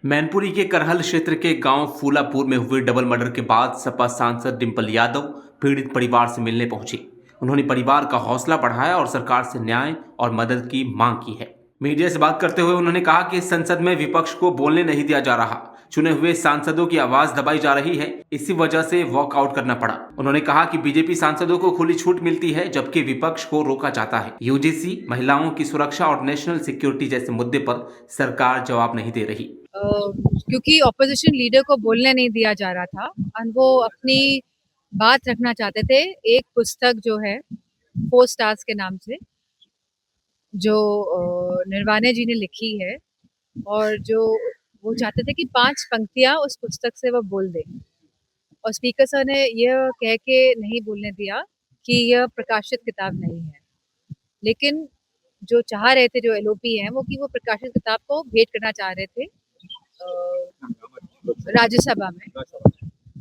मैनपुरी के करहल क्षेत्र के गांव फूलापुर में हुए डबल मर्डर के बाद सपा सांसद डिंपल यादव पीड़ित परिवार से मिलने पहुंचे। उन्होंने परिवार का हौसला बढ़ाया और सरकार से न्याय और मदद की मांग की है। मीडिया से बात करते हुए उन्होंने कहा कि संसद में विपक्ष को बोलने नहीं दिया जा रहा, चुने हुए सांसदों की आवाज दबाई जा रही है, इसी वजह से वॉकआउट करना पड़ा। उन्होंने कहा कि बीजेपी सांसदों को खुली छूट मिलती है जबकि विपक्ष को रोका जाता है। यूजीसी, महिलाओं की सुरक्षा और नेशनल सिक्योरिटी जैसे मुद्दे पर सरकार जवाब नहीं दे रही। क्योंकि ऑपोजिशन लीडर को बोलने नहीं दिया जा रहा था और वो अपनी बात रखना चाहते थे। एक पुस्तक जो है 4 स्टार्स के नाम से, जो निर्वाणे जी ने लिखी है, और जो वो चाहते थे कि 5 पंक्तियां उस पुस्तक से वो बोल दे, और स्पीकर सर ने यह कह के नहीं बोलने दिया कि यह प्रकाशित किताब नहीं है। लेकिन जो चाह रहे थे, जो एलओपी है वो, कि वो प्रकाशित किताब को भेंट करना चाह रहे थे राज्यसभा में।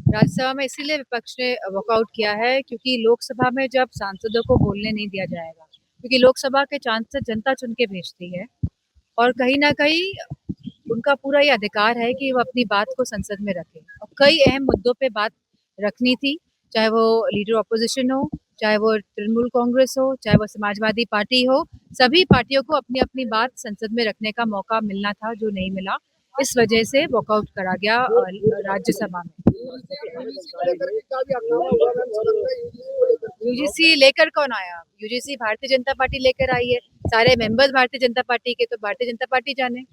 राज्यसभा में इसीलिए विपक्ष ने वॉकआउट किया है क्योंकि लोकसभा में जब सांसदों को बोलने नहीं दिया जाएगा, क्योंकि लोकसभा के सांसद जनता चुन के भेजती है और कहीं ना कहीं उनका पूरा ये अधिकार है कि वो अपनी बात को संसद में रखें। और कई अहम मुद्दों पे बात रखनी थी, चाहे वो लीडर ऑपोजिशन हो, चाहे वो तृणमूल कांग्रेस हो, चाहे वो समाजवादी पार्टी हो। सभी पार्टियों को अपनी अपनी बात संसद में रखने का मौका मिलना था, जो नहीं मिला। इस वजह से वॉकआउट करा गया राज्यसभा में। यूजीसी लेकर कौन आया? यूजीसी भारतीय जनता पार्टी लेकर आई है। सारे मेंबर्स भारतीय जनता पार्टी के, तो भारतीय जनता पार्टी जाने।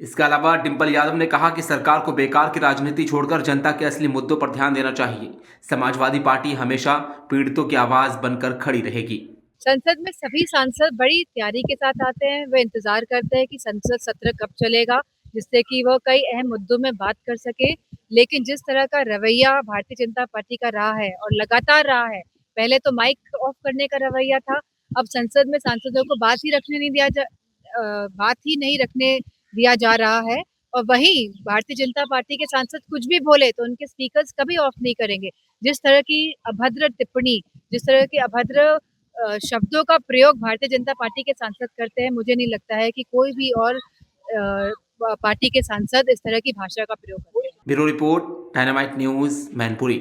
इसके अलावा डिंपल यादव ने कहा कि सरकार को बेकार की राजनीति छोड़कर जनता के असली मुद्दों पर ध्यान देना चाहिए। समाजवादी पार्टी हमेशा पीड़ितों की आवाज बनकर खड़ी रहेगी। संसद में सभी सांसद बड़ी तैयारी के साथ आते हैं। वे इंतजार करते हैं कि संसद सत्र कब चलेगा, जिससे कि वह कई अहम मुद्दों में बात कर सके। लेकिन जिस तरह का रवैया भारतीय जनता पार्टी का रहा है और लगातार रहा है, पहले तो माइक ऑफ करने का रवैया था, अब संसद में सांसदों को बात ही नहीं रखने दिया जा रहा है। और वहीं भारतीय जनता पार्टी के सांसद कुछ भी बोले तो उनके स्पीकर्स कभी ऑफ नहीं करेंगे। जिस तरह की अभद्र टिप्पणी, जिस तरह के अभद्र शब्दों का प्रयोग भारतीय जनता पार्टी के सांसद करते हैं, मुझे नहीं लगता है कि कोई भी और पार्टी के सांसद इस तरह की भाषा का प्रयोग करते हैं। Bureau report, dynamite news, Mainpuri.